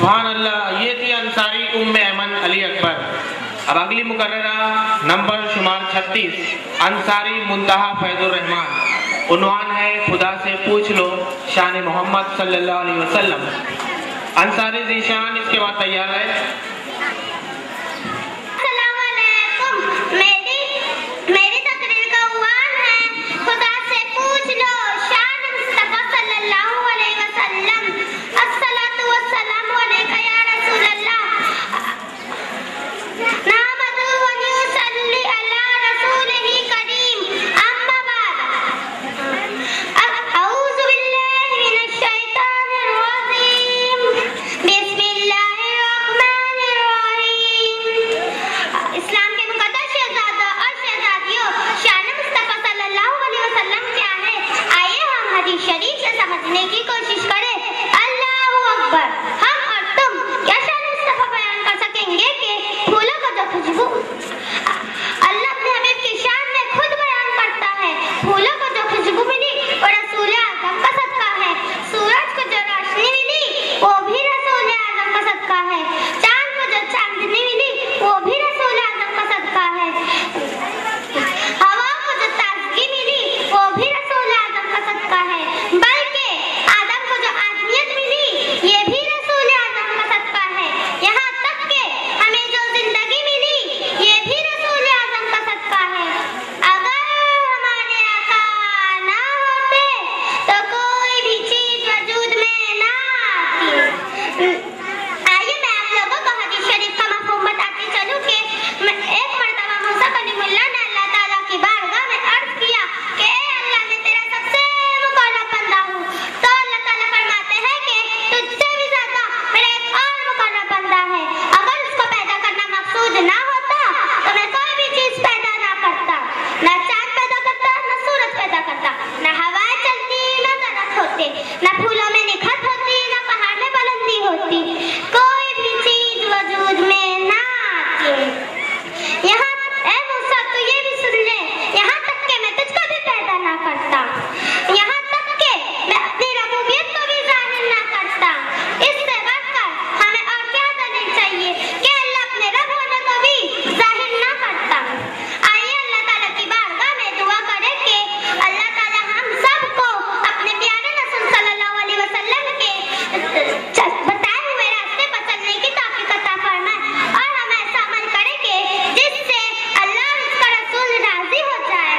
سبحان اللہ. یہ تھی انصاری ام ایمن علی اکبر. اب اگلی مقررہ نمبر شمار 36 انصاری منتہا فیض الرحمان. عنوان ہے خدا سے پوچھ لو شان محمد صلی اللہ علیہ وسلم. انصاری ذیشان اس کے بعد تیار ہے. السلام علیکم. میری تقریر کا عنوان ہے خدا سے پوچھ لو شان مصطفیٰ صلی اللہ علیہ وسلم. الصلاۃ والسلام علیک یا رسول اللہ. نحمدہ و نصلی علی رسولہ کریم. اما بعد اعوذ باللہ من الشیطان الرجیم. بسم اللہ الرحمن الرحیم. اسلام کے مقدس شہزادہ اور شہزادیوں، شان مصطفیٰ صلی اللہ علیہ وسلم کیا ہے؟ آئیے ہم حدیث شریف سے سمجھنے کی کوشش کریں. اللہ اکبر. ہم اور تم کیا شان مصطفیٰ بیان کر سکیں گے کہ پھولوں کا جو خوشبو اللہ اپنے حبیب کی شان میں خود بیان کرتا ہے. پھولوں کو جو خوشبو ملی وہ رسول اعظم کا صدقہ ہے. سورج کو جو روشنی ملی وہ بھی رسول اعظم کا صدقہ ہے. چاند کو جو چاندنی ملی وہ بھی رسول اعظم کا صدقہ ہے. ہوا کو جو تازگی ملی وہ بھی رسول اعظم کا صدقہ ہے. بلکہ آدم کو جو آدمیت ملی یہ بھی رسول اعظم کا صدقہ ہے. یہاں تک کہ ہمیں جو زندگی ملی یہ بھی رسول اعظم کا صدقہ ہے. اگر ہمارے آقا نہ ہوتے تو کوئی بھی چیز وجود میں نہ آتی. آئیے میں آپ لوگوں کو حدیث شریف کا مفہوم بتاتی چلوں کہ ایک مرتبہ موسیٰ کلیم اللہ نے اللہ تعالیٰ کی بارگاہ میں عرض کیا کہ اے اللہ میں تیرا سب سے مقرب بندہ ہوں. تو اللہ تعالیٰ فرماتے ہیں کہ تجھ سے بھی زیادہ میرا ایک اور مقرب بندہ ہے. اگر اس کو پیدا کرنا مقصود نہ ہوتا تو میں کوئی بھی چیز پیدا نہ کرتا. نہ چاند پیدا کرتا، نہ سورج پیدا کرتا، نہ ہوائیں چلتی، نہ درخت ہوتے، نہ پھولوں میں نکھت ہوتی، نہ پہاڑ میں بلندی ہوتی. کوئی بھی چیز وجود میں نہ آتی. یہاں اے موسیٰ تو یہ بھی سن لے، یہاں تک کہ میں تجھ کو بھی پیدا نہ کرتا، یہاں تک کہ میں اپنی ربوبیت کو بھی ظاہر نہ کرتا. اس سے بڑھ کر ہمیں اور کیا دلیل چاہیے کہ اللہ اپنے رب ہونے کو بھی ظاہر نہ کرتا. آئیے اللہ تعالیٰ کی بارگاہ میں دعا کریں کہ اللہ تعالیٰ ہم سب کو اپنے پیارے رسول صلی اللہ علیہ وسلم کے بتائے ہوئے راستے پر چلنے کی توفیق عطا فرمائے اور ہم ایسا عمل کریں کہ جس سے اللہ اور اس کا رسول راضی ہو جائے.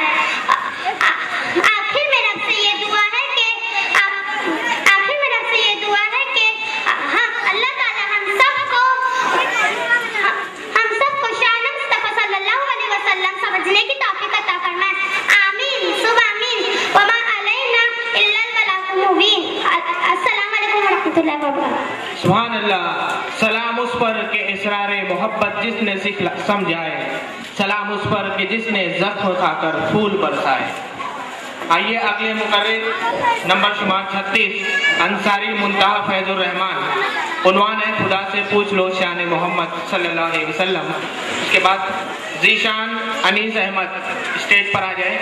آخر میں رب سے یہ دعا ہے کہ اللہ تعالیٰ ہم سب کو شان مصطفیٰ صلی اللہ علیہ وسلم سمجھنے کی توفیق عطا فرمائے. آمین ثم آمین. وما علینا الا البلاغ المبین. السلام علیکم ورحمۃ اللہ وبرکاتہ. سبحان اللہ. سلام اس پر کہ اسرار محبت جس نے سمجھائے، سلام اس پر کہ جس نے زخم اٹھا کر پھول برسائے. آئیے اگلے مقرر نمبر شمار 36 انصاری منتہا فیض الرحمان. عنوان ہے خدا سے پوچھ لو شان محمد صلی اللہ علیہ وسلم. اس کے بعد ذیشان انیس احمد اسٹیج پر آ جائے.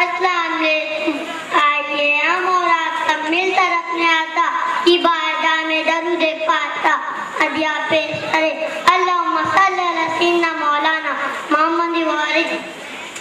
السلام علیکم. آئیے ہم اور آپ سب مل کر اپنے آقا کی بارگاہ میں درود فاتحہ ہدیہ پیش کریں. اللہم صلی علی سیدنا مولانا محمد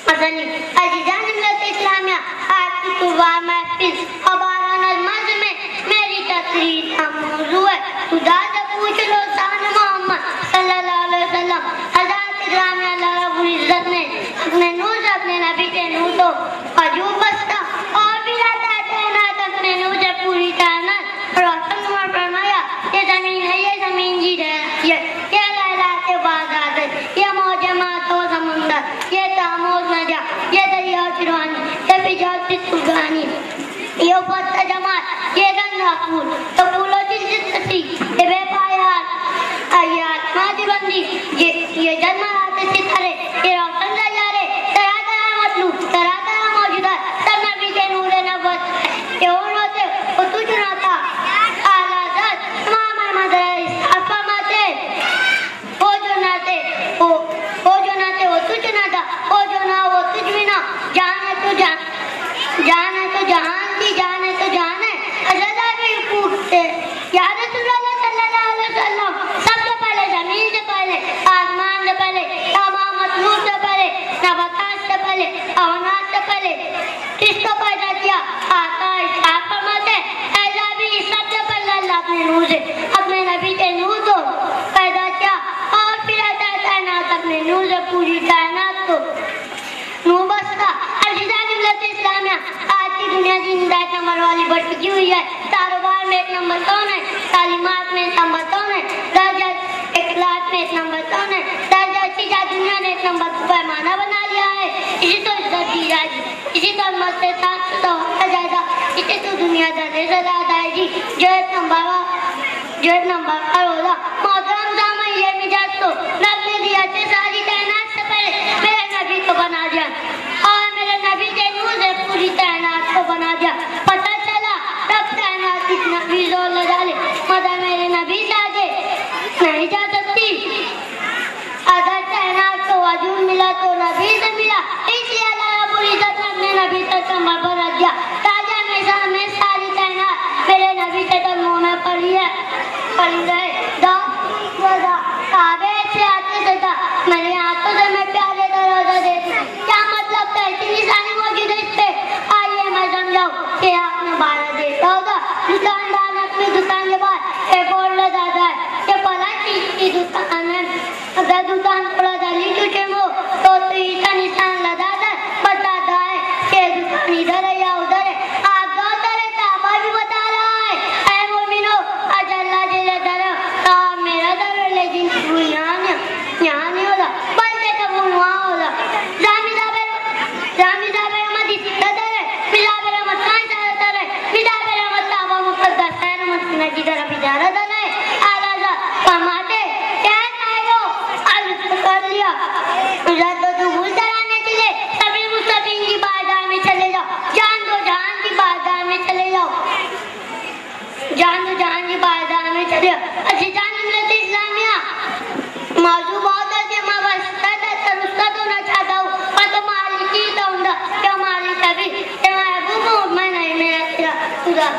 وسلم. عزیزان ملت اسلامیہ، آج کی طلباء محفل خبران المرض میں میری تقریر کا موضوع ہے خدا سے پوچھ لو شان محمد صلی اللہ علیہ وسلم. حضرت گرامی اللہ رب العزت نے اپنے نور سے اپنے نبی کے نور کو قجوب بستہ اور بھی اپنے نور سے پوری کائنات روشن نور فرمایا. یہ زمین ہے، یہ زمین جی رہی ہے، یہ لہلاتے بازار ہے، یہ موج مات و سمندر، یہ تاموز ندیاں، یہ دریا شروانی، یہ فجات سوگانی، یہ پتہ جماعت، یہ گنگا پھول تو پھولوں کی زندگی، یہ بے پایات آیات ماجی بندی، یہ جنمات ستارے، یہ روشن نظارے، طرح طرح مطلوب، طرح طرح موجودات، سب نبی کے نور نبوت. یہ اور ہوتے وہ تجھ نہ تھا اعلیٰ ذات امام احمد رئیس افرماتے وہ جو نہ تھے وہ تجھ نہ تھا، وہ جو نہ وہ تجھ بھی نہ. جان ہے تو جہان کی جان ہے اسلامیہ آج کی دنیا کی ہدایت عمل والی بڑھتی ہوئی ہے. کاروبار میں 1 نمبر کون ہے؟ تعلیمات میں 1 نمبر کون ہے؟ درجہ اخلاق میں 1 نمبر کون ہے؟ درجہ سیدھا دنیا نے 1 نمبر کو پیمانہ بنا لیا ہے. اسی تو عزت دی جائے گی, اسی تو مت سے ساتھ تو ہوتا جائے گا, اسی تو دنیا درجے سے زیادہ آئے گی. جو 1 نمبر پر ہوگا. محترم سامعین, یہ مجاز تو رب نے دیا تھے ساری کائنات سے پہلے میرے نبی کو بنا دیا, اور میرے نبی کے نور سے پوری کائنات کو بنا دیا. پتہ چلا رب کائنات کتنا بھی زور لگا لے مگر میرے نبی سے آگے نہیں جا سکتی. اگر کائنات کو وجود ملا تو نبی سے ملا, اس لیے اللہ رب العزت نے اپنے نبی تک کمر پر رکھ دیا تاکہ ہمیشہ ہمیں ساری کائنات میرے نبی کے قدموں میں پڑی رہے. کعبے سے آتے تھا میرے ہاتھوں سے میں پیارے کا روزہ دیتی. کیا مطلب تھا؟ اتنی نشانی موجود ہے اس پہ. آئیے میں سمجھاؤں کہ آپ نے 12 دیتا ہوگا. دکاندار اپنی دکان کے بعد ایک اور لگاتا ہے کہ فلاں چیز کی دکان ہے, اگر دکان تھوڑا جلی چکے ہو تو کا نشان لگاتا ہے, بتاتا ہے کہ دکان ادھر ہے یا ادھر ہے. آپ دو طرح کعبہ بھی بتا رہا ہے. اے مومنو, آج اللہ جل جلالہ کہا میرا در ہے, لیکن وہ یہاں نہیں ہوگا بلکہ جب وہ وہاں ہوگا. رامی صاحب احمد اس قدر ہے, مصعب احمد خان زیادہ تر ہے, مصعب احمد کعبہ مقدس خیر مدینہ کی طرف اجازت ہے. آلہ فرماتے کہتا ہے وہ عرض کر لیا تو دبول کرانے کے لیے سبھی مستقیم کی بارگاہ میں چلے جاؤ, جان دو جہان کی بارگاہ میں چلے جاؤ, جان دو جہان کی بارگاہ میں چلے جاؤ. اچھی جان ملت اسلامیہ موضوع بہت ہے کہ میں استاد ہونا چاہتا ہوں, میں تو مالک ہی ہوں گا کہ مالک ابھی کہ محبوب ہوں میں نہیں, میرا تیرا خدا.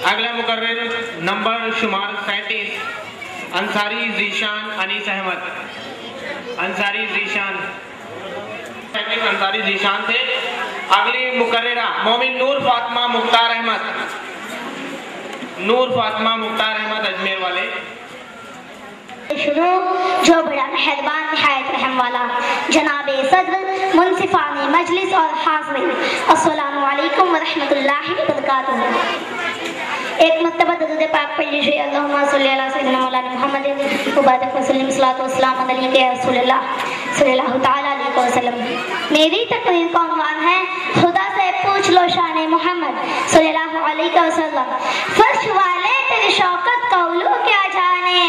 اگلا مقرر نمبر شمار 37 انصاری ذیشان انیس احمد. انصاری ذیشان تھے. اگلی مقررہ مومن نور فاطمہ مختار احمد اجمیر والے. شروع جو بڑا مہربان نہایت رحم والا جناب صدر منصفان مجلس اور حاضرین, السلام علیکم ورحمۃ اللہ وبرکاتہ. ایک مرتبہ درود پاک پڑھ لیجیے. اللہم صلی علی سیدنا مولانا محمد وبارک وسلم صلاۃ والسلام علیہ یا رسول اللہ صلی اللہ تعالی علیہ وسلم. میری تقریر کا عنوان ہے خدا سے پوچھ لو شان محمد صلی اللہ علیہ وسلم. فرش والے تیری شوکت کا علو کیا جانے,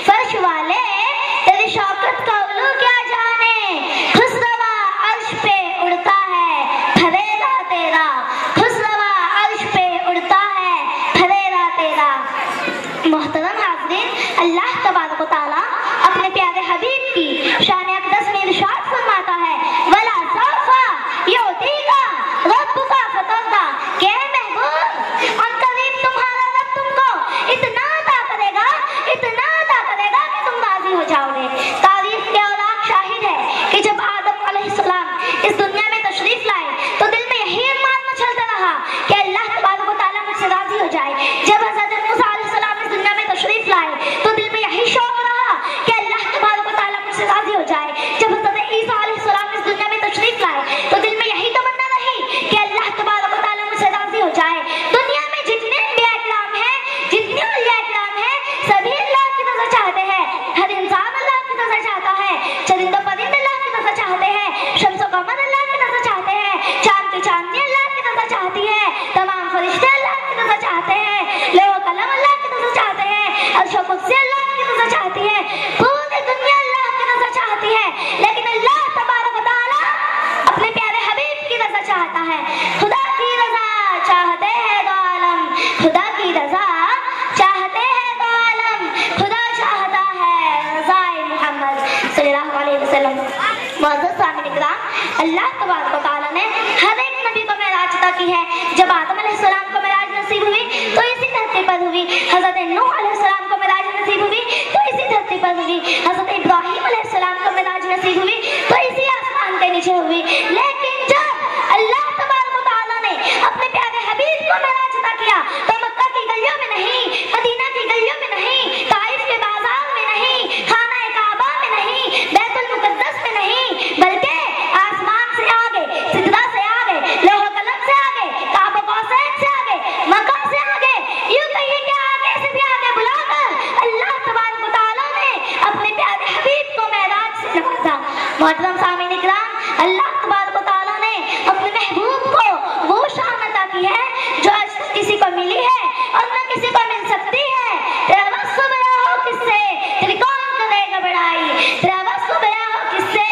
فرش والے تیری شوکت کا علو کیا جانے, خسروا عرش پہ اڑتا ہے پھریرا تیرا, خسروا عرش پہ اڑتا ہے پھریرا تیرا. محترم حاضرین, اللہ تبارک و تعالیٰ اپنے پیارے حبیب کی شان اقدس میں ارشاد فرماتا ہے وَلَا سَوْفَ يُعْطِيكَ رَبُّكَ فَتَرْضَىٰ, کہ اے محبوب ان قریب تمہارا رب تم کو اتنا عطا کرے گا کہ تم راضی ہو جاؤ گے. تاریخ کے اوراق شاہد ہے کہ جب آدم علیہ السلام اس دنیا میں تشریف لائے تو دل میں یہی ارمان مچلتا رہا کہ اللہ تبارک و تعالیٰ مجھ سے راضی ہو جائے. جب حضرت موسیٰ علیہ السلام اس دنیا میں تشریف لائے تو دل میں یہی شوق رہا کہ اللہ تبارک و تعالیٰ مجھ سے راضی ہو جائے. جب حضرت عیسیٰ علیہ السلام اس دنیا میں تشریف لائے تو دل میں یہی تمنا رہی کہ اللہ تبارک و تعالیٰ مجھ سے راضی ہو جائے. دنیا میں جتنے انبیاء اکرام ہیں, جتنے اولیاء اکرام ہیں, سبھی اللہ کی نظر چاہتے ہیں. ہر انسان اللہ کی نظر چاہتا ہے, چرند و پرند اللہ کی نظر چاہتے ہیں, شمس و قمر اللہ کی نظر چاہتے ہیں, چاند کی چاندنی اللہ کی نظر چاہتی ہے, تمام فرشتے اللہ کی نظر چاہتے ہیں, لوح و قلم اللہ کی نظر چاہتے ہیں, عرش و کرسی اللہ کی نظر چاہتی ہے, پوری دنیا اللہ کی نظر چاہتی ہے. لیکن اللہ تبارک و تعالیٰ اپنے پیارے حبیب کی رضا چاہتا ہے. خدا کی رضا چاہتے ہیں دو عالم, خدا کی رضا چاہتے ہیں دو عالم, خدا چاہتا ہے رضا محمد صلی اللہ علیہ وسلم. معزز سامعین کرام, اللہ تبارک و تعالیٰ نے ہر ایک نبی کو معراج عطا کی ہے. جب آدم علیہ السلام کو معراج نصیب ہوئی تو اسی دھرتی پر ہوئی, حضرت نوح علیہ السلام کو معراج نصیب ہوئی تو اسی دھرتی پر ہوئی, حضرت ابراہیم علیہ السلام کو معراج نصیب ہوئی تو اسی آسمان کے نیچے ہوئی. لیکن جب اللہ تبارک و تعالیٰ نے اپنے پیارے حبیب کو معراج عطا کیا تو مکہ کی گلیوں میں نہیں, مدینہ کی گلیوں میں نہیں, طائف کے بازار میں نہیں, خانہ کعبہ میں نہیں, بیت المقدس میں نہیں, بلکہ اللہ تبارک و تعالیٰ نے اپنے محبوب کو وہ شان عطا کی ہے جو آج تک کسی کو ملی ہے اور نہ کسی کو مل سکتی ہے۔ تیرا وصف بیاں ہو کس سے تیری کون کرے گا بڑائی، تیرا وصف بیاں ہو کس سے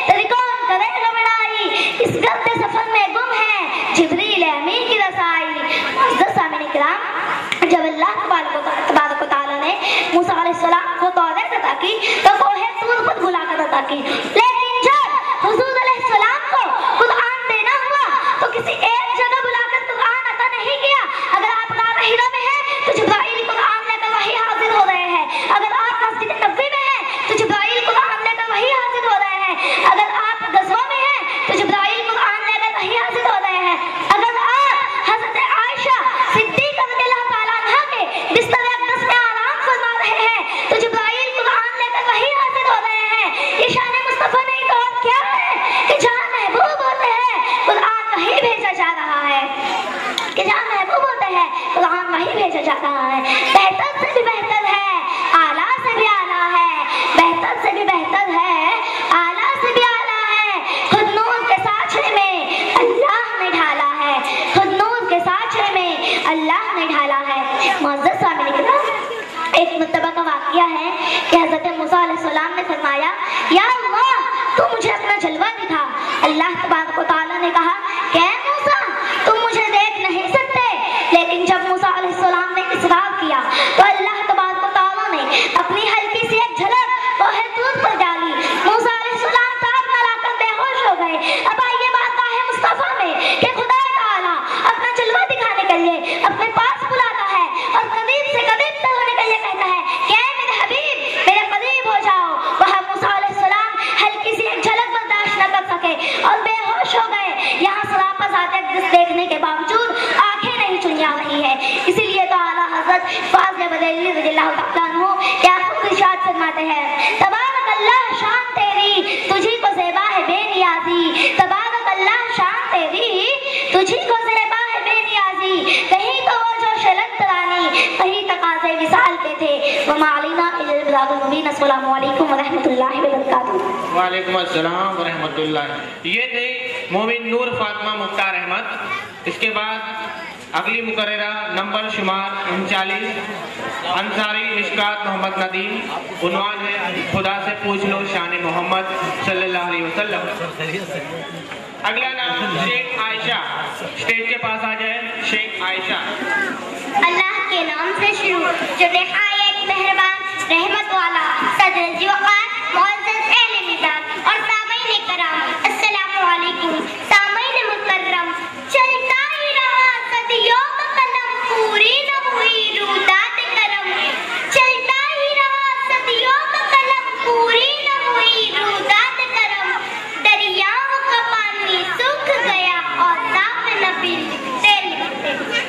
تیری کون کرے گا بڑائی، اس گرد سفر میں گم ہے جبریل امین کی رسائی۔ معزز سامعین کرام، جب اللہ تبارک و تعالیٰ نے موسیٰ علیہ السلام کو توریت عطا کی تو کوہ طور خود بلا کر عطا کی، لیکن جب حضور علیہ السلام کو قرآن دینا ہوا تو کسی ایک جگہ بلا کر قرآن عطا نہیں کیا۔ اگر آپ غار حرا میں ہیں تو جبرائیل قرآن لے کر وہی حاضر ہو رہے ہیں، اگر آپ مسجد نبوی میں ہیں تو جبرائیل قرآن لے کر وہی حاضر ہو رہے ہیں، اگر آپ غزوہ میں ہیں تو جبرائیل قرآن لے کر وہی حاضر ہو رہے ہیں، اگر آپ حضرت عائشہ صدیقہ رضی اللہ تعالیٰ عنہا کے بستر اقدس میں آرام فرما رہے ہیں تو جبرائیل قرآن لے کر وہی حاضر ہو رہے ہیں۔ یہ شان مصطفیٰ نہیں تو اور کیا ہے کہ جہاں محبوب ہوتے ہیں قرآن وہی بھیجا جا رہا ہے، کہ جہاں محبوب ہوتے ہیں قرآن وہی بھیجا جا رہا ہے۔ بہتر سے بھی بہتر ہے، اعلیٰ سے بھی اعلیٰ ہے، بہتر سے بھی بہتر ہے، اعلیٰ سے بھی اعلیٰ ہے۔ خود نور کے سانچے میں اللہ نے ڈھالا ہے، خود نور کے سانچے میں اللہ نے ڈھالا ہے۔ معزز سامعین کرام، ایک مرتبہ کا واقعہ ہے کہ حضرت موسیٰ علیہ السلام نے فرمایا یا اللہ تو مجھے اپنا جلوہ دکھا۔ اللہ تبارک و تعالیٰ نے کہا کہ اے موسیٰ تم مجھے دیکھ نہیں سکتے، لیکن جب موسیٰ علیہ السلام نے اصرار کیا تو اللہ تبارک و تعالیٰ نے اپنی ہلکی سی ایک جھلک کوہ طور پر ڈالی۔ موسیٰ علیہ السلام تاب نہ لا کر بے ہوش ہو گئے۔ اب آئیے بات ہے مصطفیٰ میں کہ خدا تعالیٰ اپنا جلوہ دکھانے کے لیے اپنے پاس بلاتا ہے اور قریب سے قریب تک ہونے کے لیے کہتا ہے کہ اے میرے حبیب میرے قریب ہو جاؤ۔ وہاں موسیٰ علیہ السلام ہلکی سی ایک جھلک برداشت نہ کر سکے اور بے ہوش ہو گئے۔ یہاں سراپا ذات اقدس دیکھنے کے باوجود آنکھیں نہیں چنیا رہی ہے، اسی لیے تو اعلیٰ حضرت فاضل بریلوی رضی اللہ تعالیٰ عنہ کیا خوب ارشاد فرماتے ہیں تبارک اللہ شان تیری تجھی کو زیبا ہے بے نیازی، تبارک اللہ شان تیری تجھی کو زیبا ہے بے نیازی، کہیں تو وہ جو شلت ترانی کہیں تقاضے وصال کے تھے۔ وما علینا الا البلاغ المبین۔ السلام علیکم ورحمۃ اللہ وبرکاتہ۔ وعلیکم السلام ورحمۃ اللہ۔ یہ تھے مومن نور فاطمہ مختار احمد۔ اس کے بعد اگلی مقررہ نمبر شمار 39 انصاری مشکات محمد ندیم، عنوان ہے خدا سے پوچھ لو شان محمد صلی اللہ علیہ وسلم۔ اگلا نام شیخ عائشہ، اسٹیج کے پاس آ جائے شیخ عائشہ۔ اللہ کے نام سے شروع جو نہایت مہربان رحمت والا صدر ذوالوقار معزز اہل مزاج اور سامعین کرام السلام علیکم۔ سامعین مکرم، چلتا ہی رہا صدیوں کا قلم پوری نہ ہوئی رودات کرم، چلتا ہی رہا صدیوں کا قلم پوری نہ ہوئی رودات کرم، دریاؤں کا پانی سوکھ گیا اور صاف نبی لکھتے لکھتے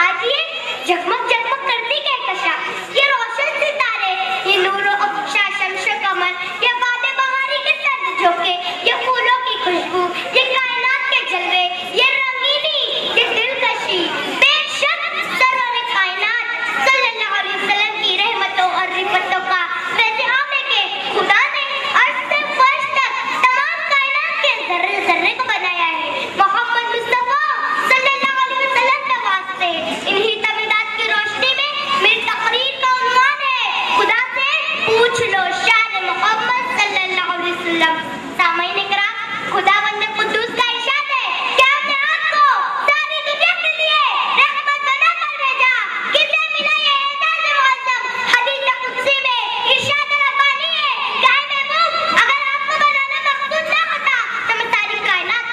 آج یہ جگمگ جگمگ کرتی کہکشاں، یہ روشن ستارے، یہ نور و افشاں شمس و قمر، یہ باد بہاری کے سرد جھونکے، یہ پھولوں کی خوشبو، یہ کائنات کے جلوے، یہ رنگینی، یہ دلکشی، بے شک سرور کائنات صلی اللہ علیہ وسلم کی رحمتوں اور رفتوں کا ویسے آنے کے خدا نے عرش سے فرش تک تمام کائنات کے ذرے ذرے کو بنایا ہے محمد مصطفیٰ صلی اللہ علیہ وسلم کے واسطے۔ انہی تمہیدات کی روشنی میں میری تقریر کا عنوان ہے خدا سے پوچھ لو شان محمد صلی اللہ علیہ وسلم۔ سامعین کرام، خدا بند قدوس کا ارشاد ہے کہ ہم نے آپ کو ساری دنیا کے لیے رحمت بنا کر بھیجا۔ کسے ملا یہ اعزاز معظم؟ حدیث قدسی میں ارشاد ربانی ہے کہ اے محبوب اگر آپ کو بنانا مقصود نہ ہوتا تو میں ساری کائنات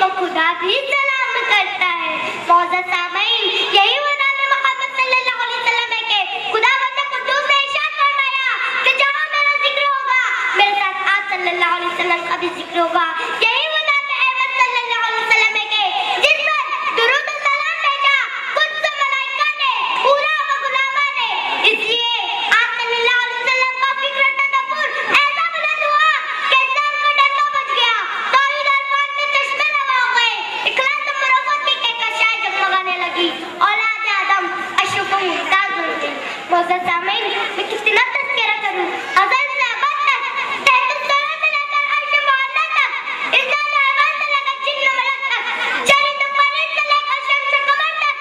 تو خدا بھی سلام کرتا ہے۔ معزز سامعین، یہی وہ نام محمد صلی اللہ علیہ وسلم ہے کہ خدا بند قدوس نے ارشاد فرمایا کہ جہاں میرا ذکر ہوگا میرے ساتھ آپ صلی اللہ علیہ وسلم کا بھی ذکر ہوگا۔ یہی وہ نام احمد صلی اللہ علیہ وسلم ہے کہ جس پر درود و سلام بھیجا خود سے ملائکہ نے، پورا و غلامہ نے، اس لیے آپ صلی اللہ علیہ وسلم کا فکر و تدبر ایسا بلند ہوا کہ سر کا ڈنڈا بچ گیا، توحید عرفان کے چشمے روا ہو گئے، اخلاص و مروت کی کہکشائیں جگمگانے لگی، اولاد آدم اشرف و ممتاز بن گئی۔ معزز سامعین، میں کتنا تذکرہ کروں، ازل سے ابد تک، تحت الثرى سے لے کر عرش معلیٰ تک، انسان و حیوان سے لے کر جن و ملک تک، چرند و پرند سے لے کر شمس و قمر تک،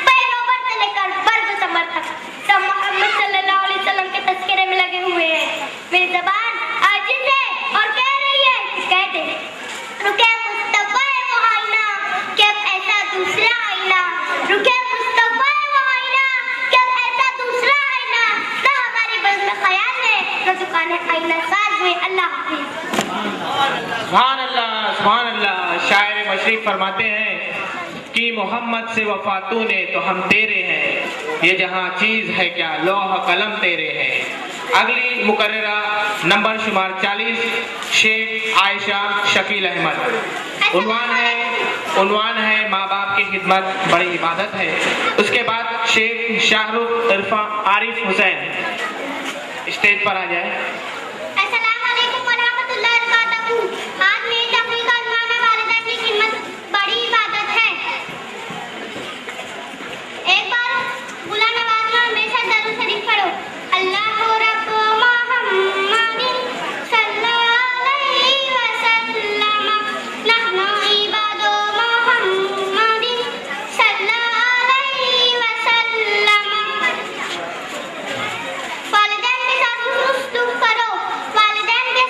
پیغمبر سے لے کر برگ و ثمر تک، سب محمد صلی اللہ علیہ وسلم کے تذکرے میں لگے ہوئے ہیں۔ میری زبان عاجز ہے اور کہہ رہی ہے کہ کہہ دے، رکے مصطفیٰ ہے وہ آئینہ کہ اب ایسا دوسرا آئینہ، رکے مصطفیٰ ہے وہ آئینہ کہ اب ایسا دوسرا آئینہ، نہ ہماری بزم خیال ہے نہ دکان آئینہ ساز ہوئے۔ اللہ حافظ۔ سبحان اللہ، سبحان اللہ۔ شاعر مشرق فرماتے ہیں کہ محمد سے وفاتوں نے تو ہم تیرے ہیں، یہ جہاں چیز ہے کیا لوح قلم تیرے ہیں۔ اگلی مقررہ نمبر شمار 40 شیخ عائشہ شکیل احمد۔ عنوان ہے ماں باپ کی خدمت بڑی عبادت ہے۔ اس کے بعد شیخ شاہ رخ عارف حسین اسٹیج پر آ جائے۔ السلام علیکم ورحمۃ اللہ وبرکاتہ۔ آج میری تقریر کا عنوان ہے والدین کی خدمت بڑی عبادت ہے۔ ایک بار بلا نواز میں ہمیشہ درود شریف پڑھو۔ اللہ رب محمد صلی علیہ وسلم، نحن عباد محمد صلی علیہ وسلم۔ والدین کے ساتھ حسن سلوک کرو۔ والدین کے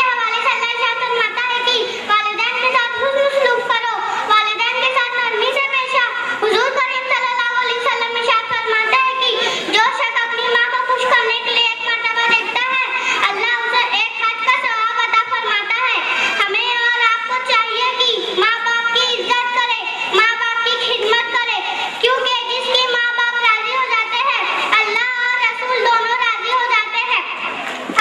حوالے سے اللہ ارشاد فرماتا ہے کہ والدین کے ساتھ حسن سلوک کرو، والدین کے ساتھ نرمی سے پیش آؤ۔ حضور کریم صلی اللہ علیہ وسلم ارشاد فرماتا ہے کہ جو شخص اپنی ماں کو خوش کرنے کے لیے ایک مرتبہ دیکھتا ہے اللہ اسے ایک حج کا ثواب عطا فرماتا ہے۔ ہمیں اور آپ کو چاہیے کہ ماں باپ کی عزت کرے، ماں باپ کی خدمت کرے، کیونکہ جس کی ماں باپ راضی ہو جاتے ہیں اللہ اور رسول دونوں راضی ہو جاتے ہیں،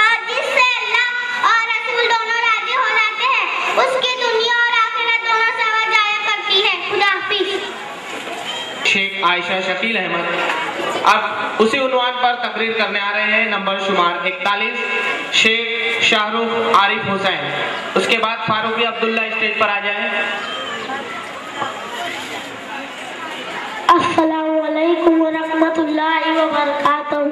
اور جس سے اللہ اور رسول دونوں راضی ہو جاتے ہیں اس کی دنیا اور آخرت دونوں سوا جایا کرتی ہے۔ خدا حافظ۔ شیخ عائشہ شکیل احمد اب اسی عنوان پر تقریر کرنے آ رہے ہیں نمبر شمار 41 شیخ شاہ رخ عارف حسین۔ اس کے بعد فاروقی عبداللہ اسٹیج پر آ جائیں۔ السلام علیکم ورحمۃ اللہ وبرکاتہ۔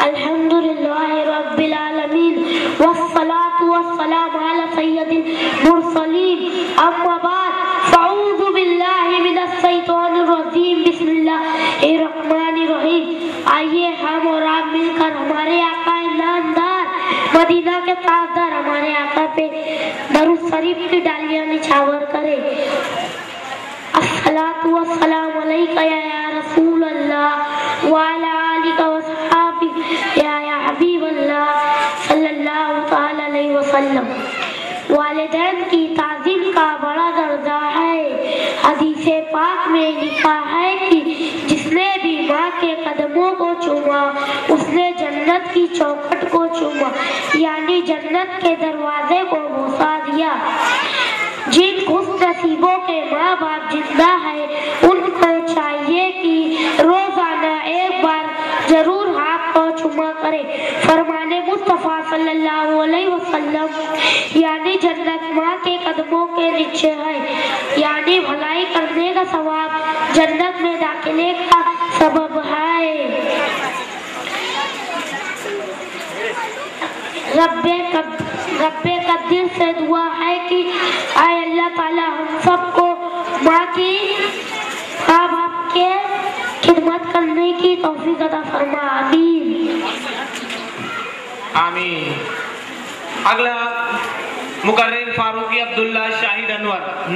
الحمدللہ رب العالمین والصلاة والسلام علی سید المرسلین، اما بعد فاعوذ باللہ من الشیطان الرجیم، بسم اللہ الرحمن الرحیم۔ آئیے ہم اور آپ مل کر ہمارے آقا نامدار مدینہ کے تاجدار ہمارے آقا پہ درود شریف کی ڈالیاں نچھاور کریں۔ الصلاۃ والسلام علیک یا رسول اللہ وعلی آلک وصحابک یا حبیب اللہ صلی اللہ تعالی علیہ وسلم۔ والدین کی تعظیم کا بڑا درجہ ہے۔ حدیث پاک میں لکھا ہے کہ جس نے بھی ماں کے قدموں کو چوما اس نے جنت کی چوکھٹ کو چوما، یعنی جنت کے دروازے کو بوسا دیا۔ جن خوش نصیبوں کے ماں باپ زندہ ہے ان کو چاہیے کہ روزانہ ایک بار ضرور ہاتھ کو چوما کرے۔ فرمان مصطفیٰ صلی اللہ علیہ وسلم یعنی جنت ماں کے قدموں کے نیچے ہے، یعنی بھلائی کرنے کا ثواب جنت میں داخلے کا سبب ہے۔ رب قدیر سے دعا ہے کہ اے اللہ تعالیٰ ہم سب کو ماں باپ کے خدمت کرنے کی توفیق عطا فرما۔ آمین آمین۔ اگلا مقرر فاروقی عبداللہ شاہد انور۔